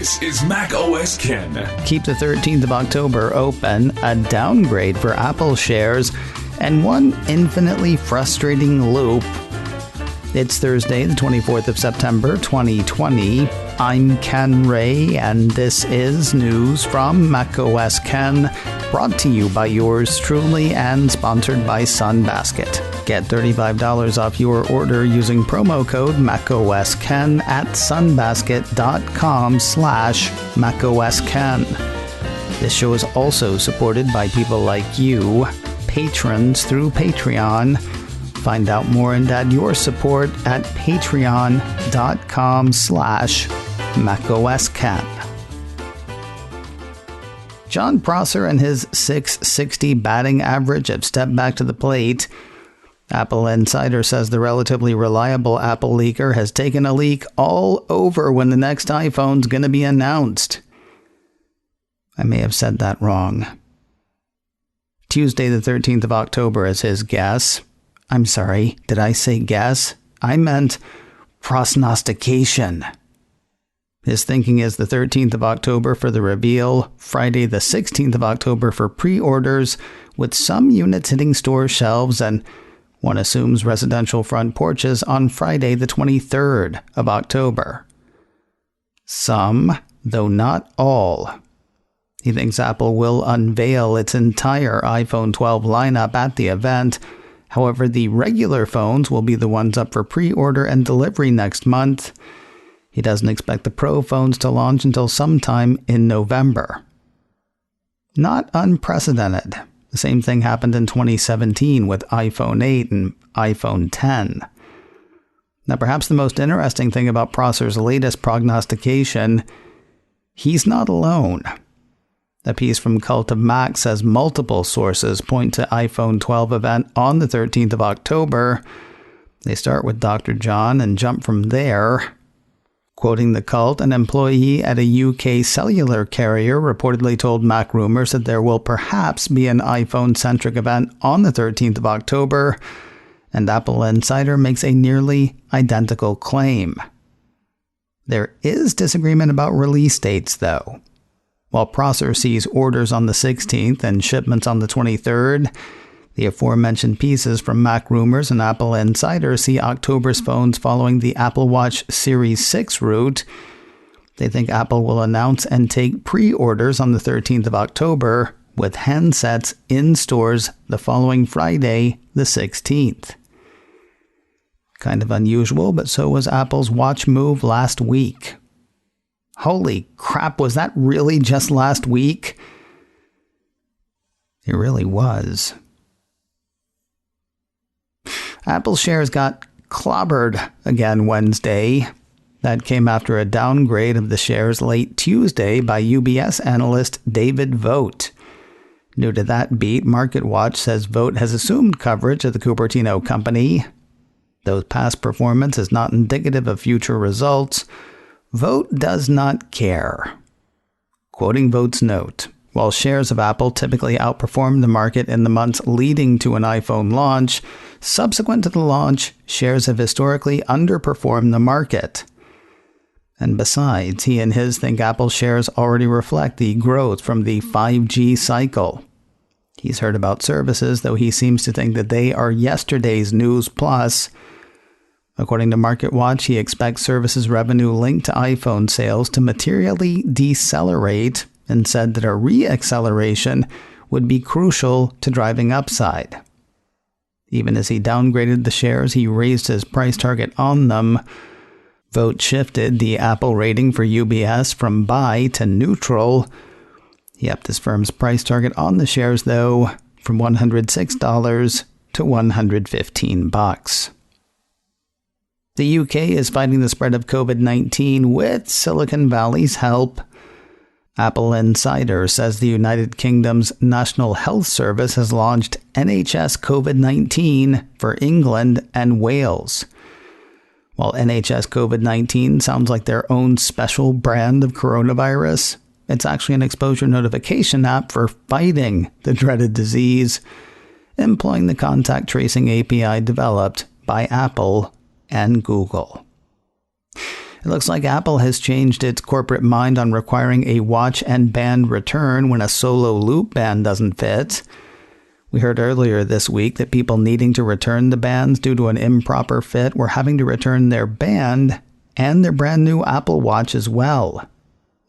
This is macOS Ken. Keep the 13th of October open, a downgrade for Apple shares, and one infinitely frustrating loop. It's Thursday, the 24th of September, 2020. I'm Ken Ray, and this is news from macOS Ken, brought to you by yours truly and sponsored by Sunbasket. Get $35 off your order using promo code macOSKen at sunbasket.com/macOSKen. This show is also supported by people like you, patrons through Patreon. Find out more and add your support at patreon.com/macOSKen. Jon Prosser and his .660 batting average have stepped back to the plate. Apple Insider says the relatively reliable Apple leaker has taken a leak all over when the next iPhone's going to be announced. I may have said that wrong. Tuesday the 13th of October is his guess. I'm sorry, did I say guess? I meant prognostication. His thinking is the 13th of October for the reveal, Friday the 16th of October for pre-orders, with some units hitting store shelves, and one assumes residential front porches on Friday the 23rd of October. Some, though not all. He thinks Apple will unveil its entire iPhone 12 lineup at the event. However, the regular phones will be the ones up for pre-order and delivery next month. He doesn't expect the Pro phones to launch until sometime in November. Not unprecedented. The same thing happened in 2017 with iPhone 8 and iPhone 10. Now, perhaps the most interesting thing about Prosser's latest prognostication, he's not alone. A piece from Cult of Mac says multiple sources point to iPhone 12 event on the 13th of October. They start with Dr. John and jump from there. Quoting the Cult, an employee at a UK cellular carrier reportedly told Mac Rumors that there will perhaps be an iPhone-centric event on the 13th of October, and Apple Insider makes a nearly identical claim. There is disagreement about release dates, though. While Prosser sees orders on the 16th and shipments on the 23rd, the aforementioned pieces from Mac Rumors and Apple Insider see October's phones following the Apple Watch Series 6 route. They think Apple will announce and take pre-orders on the 13th of October, with handsets in stores the following Friday, the 16th. Kind of unusual, but so was Apple's Watch move last week. Holy crap, was that really just last week? It really was. Apple shares got clobbered again Wednesday. That came after a downgrade of the shares late Tuesday by UBS analyst David Vogt. New to that beat, MarketWatch says Vogt has assumed coverage of the Cupertino company. Though past performance is not indicative of future results, Vogt does not care. Quoting Vogt's note, while shares of Apple typically outperform the market in the months leading to an iPhone launch, subsequent to the launch, shares have historically underperformed the market. And besides, he and his think Apple shares already reflect the growth from the 5G cycle. He's heard about services, though he seems to think that they are yesterday's news plus. According to MarketWatch, he expects services revenue linked to iPhone sales to materially decelerate, and said that a re-acceleration would be crucial to driving upside. Even as he downgraded the shares, he raised his price target on them. Vogt shifted the Apple rating for UBS from buy to neutral. He upped his firm's price target on the shares, though, from $106 to $115. The UK is fighting the spread of COVID-19 with Silicon Valley's help. Apple Insider says the United Kingdom's National Health Service has launched NHS COVID-19 for England and Wales. While NHS COVID-19 sounds like their own special brand of coronavirus, it's actually an exposure notification app for fighting the dreaded disease, employing the contact tracing API developed by Apple and Google. It looks like Apple has changed its corporate mind on requiring a watch and band return when a solo loop band doesn't fit. We heard earlier this week that people needing to return the bands due to an improper fit were having to return their band and their brand new Apple Watch as well.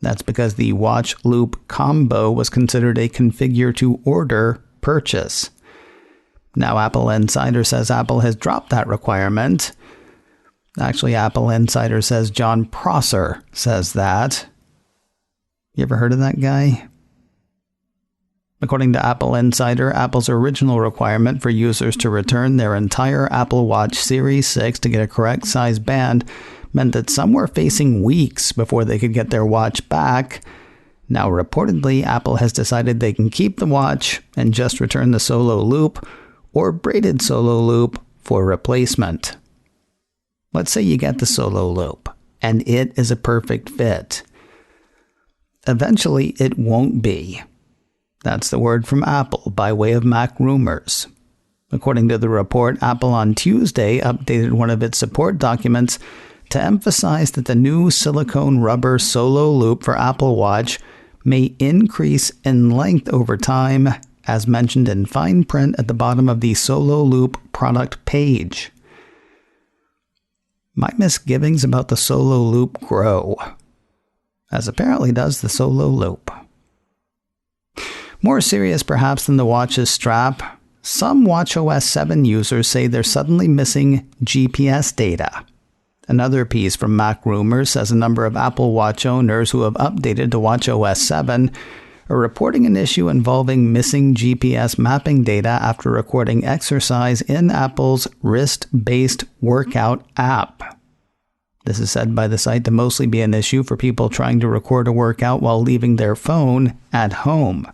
That's because the watch loop combo was considered a configure-to-order purchase. Now Apple Insider says Apple has dropped that requirement. Actually, Apple Insider says John Prosser says that. You ever heard of that guy? According to Apple Insider, Apple's original requirement for users to return their entire Apple Watch Series 6 to get a correct size band meant that some were facing weeks before they could get their watch back. Now, reportedly, Apple has decided they can keep the watch and just return the solo loop or braided solo loop for replacement. Let's say you get the solo loop and it is a perfect fit. Eventually, it won't be. That's the word from Apple by way of Mac rumors. According to the report, Apple on Tuesday updated one of its support documents to emphasize that the new silicone rubber solo loop for Apple Watch may increase in length over time, as mentioned in fine print at the bottom of the solo loop product page. My misgivings about the solo loop grow, as apparently does the solo loop. More serious perhaps than the watch's strap, some watchOS 7 users say they're suddenly missing GPS data. Another piece from Mac Rumors says a number of Apple Watch owners who have updated to watchOS 7 are reporting an issue involving missing GPS mapping data after recording exercise in Apple's wrist-based workout app. This is said by the site to mostly be an issue for people trying to record a workout while leaving their phone at home.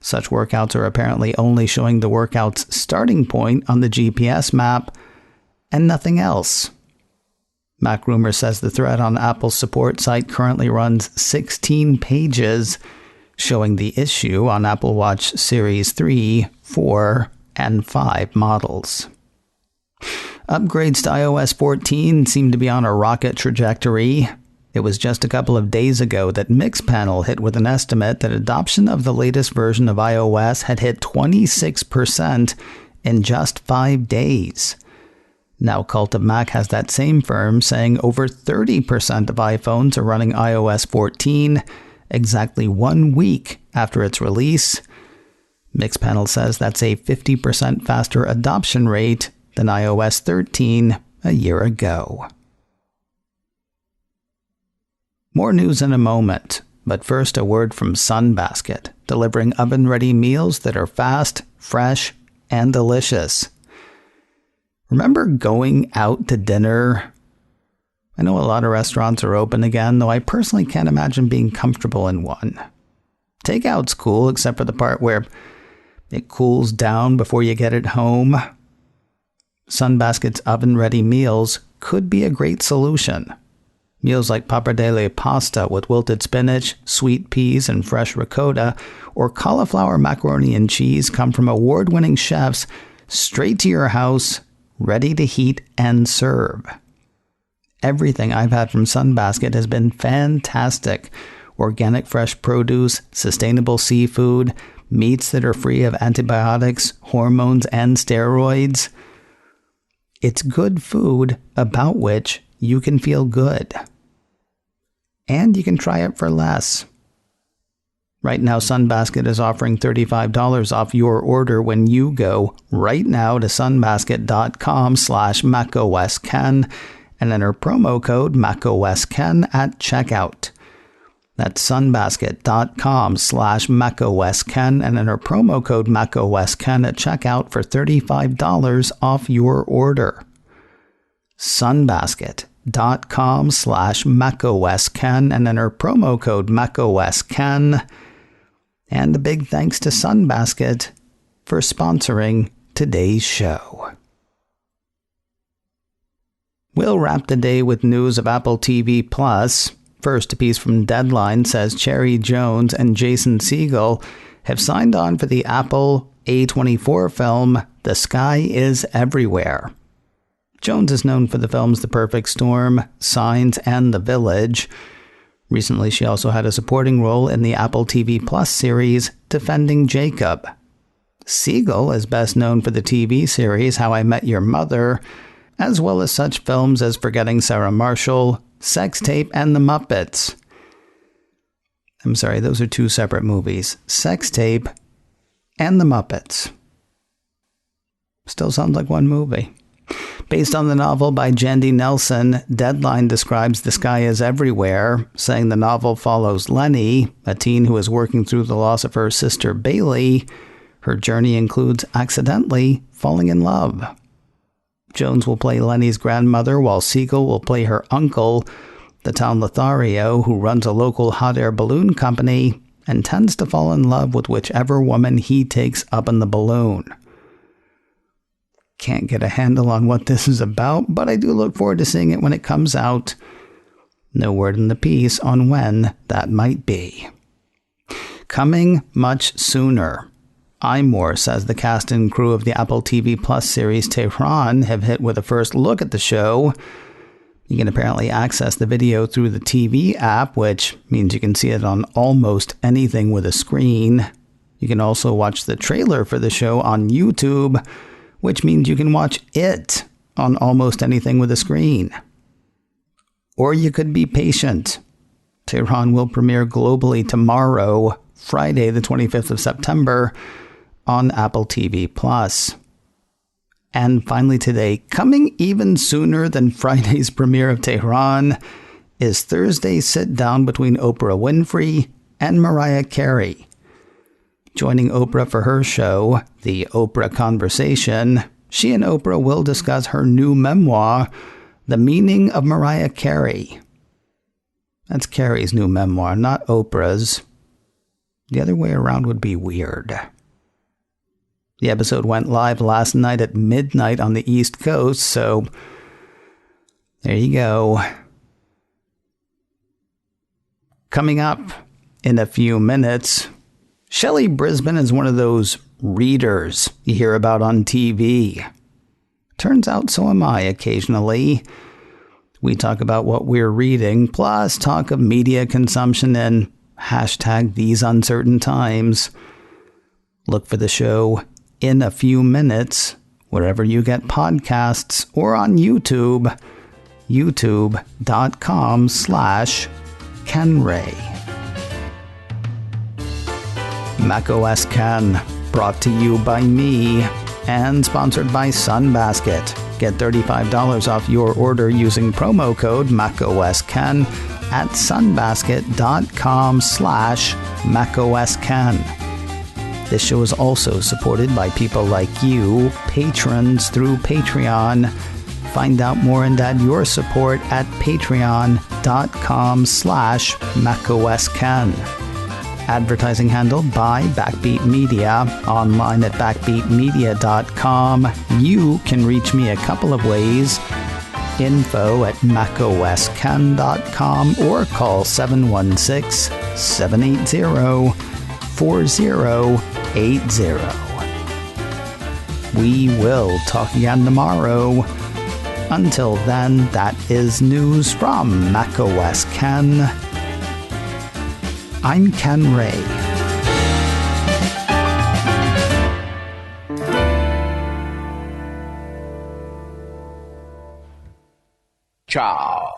Such workouts are apparently only showing the workout's starting point on the GPS map and nothing else. Mac Rumors says the thread on Apple's support site currently runs 16 pages, showing the issue on Apple Watch Series 3, 4, and 5 models. Upgrades to iOS 14 seem to be on a rocket trajectory. It was just a couple of days ago that Mixpanel hit with an estimate that adoption of the latest version of iOS had hit 26% in just 5 days. Now Cult of Mac has that same firm saying over 30% of iPhones are running iOS 14 exactly 1 week after its release. Mixpanel says that's a 50% faster adoption rate than iOS 13 a year ago. More news in a moment, but first a word from Sunbasket, delivering oven-ready meals that are fast, fresh, and delicious. Remember going out to dinner? I know a lot of restaurants are open again, though I personally can't imagine being comfortable in one. Takeout's cool, except for the part where it cools down before you get it home. Sunbasket's oven-ready meals could be a great solution. Meals like pappardelle pasta with wilted spinach, sweet peas, and fresh ricotta, or cauliflower macaroni and cheese come from award-winning chefs straight to your house, ready to heat and serve. Everything I've had from Sunbasket has been fantastic. Organic fresh produce, sustainable seafood, meats that are free of antibiotics, hormones, and steroids. It's good food about which you can feel good. And you can try it for less. Right now, Sunbasket is offering $35 off your order when you go right now to sunbasket.com/macOSKen and enter promo code macOSKen at checkout. That's sunbasket.com/macOSKen and enter promo code macOSKen at checkout for $35 off your order. sunbasket.com/macOSKen and enter promo code macOSKen. And a big thanks to Sunbasket for sponsoring today's show. We'll wrap the day with news of Apple TV Plus. First, a piece from Deadline says Cherry Jones and Jason Segel have signed on for the Apple A24 film The Sky is Everywhere. Jones is known for the films The Perfect Storm, Signs, and The Village. Recently, she also had a supporting role in the Apple TV Plus series Defending Jacob. Segel is best known for the TV series How I Met Your Mother, as well as such films as Forgetting Sarah Marshall, Sex Tape, and The Muppets. I'm sorry, those are two separate movies. Sex Tape and The Muppets. Still sounds like one movie. Based on the novel by Jandy Nelson, Deadline describes The Sky Is Everywhere, saying the novel follows Lenny, a teen who is working through the loss of her sister Bailey. Her journey includes accidentally falling in love. Jones will play Lenny's grandmother, while Segel will play her uncle, the town Lothario, who runs a local hot air balloon company and tends to fall in love with whichever woman he takes up in the balloon. Can't get a handle on what this is about, but I do look forward to seeing it when it comes out. No word in the piece on when that might be. Coming much sooner. iMore says the cast and crew of the Apple TV Plus series Tehran have hit with a first look at the show. You can apparently access the video through the TV app, which means you can see it on almost anything with a screen. You can also watch the trailer for the show on YouTube, which means you can watch it on almost anything with a screen. Or you could be patient. Tehran will premiere globally tomorrow, Friday the 25th of September, on Apple TV+. And finally today, coming even sooner than Friday's premiere of Tehran, is Thursday's sit-down between Oprah Winfrey and Mariah Carey. Joining Oprah for her show, The Oprah Conversation, she and Oprah will discuss her new memoir, The Meaning of Mariah Carey. That's Carey's new memoir, not Oprah's. The other way around would be weird. The episode went live last night at midnight on the East Coast, so there you go. Coming up in a few minutes, Shelley Brisbane is one of those readers you hear about on TV. Turns out so am I occasionally. We talk about what we're reading, plus talk of media consumption and #these uncertain times. Look for the show in a few minutes, wherever you get podcasts, or on YouTube, youtube.com/KenRay. macOS Ken, brought to you by me and sponsored by Sunbasket. Get $35 off your order using promo code macOSKen at sunbasket.com/macOSKen. This show is also supported by people like you, patrons through Patreon. Find out more and add your support at patreon.com/macOSKen. Advertising handled by Backbeat Media, online at backbeatmedia.com. You can reach me a couple of ways. Info at macosken.com or call 716-780-4080. We will talk again tomorrow. Until then, that is news from macOS Ken. I'm Ken Ray. Ciao.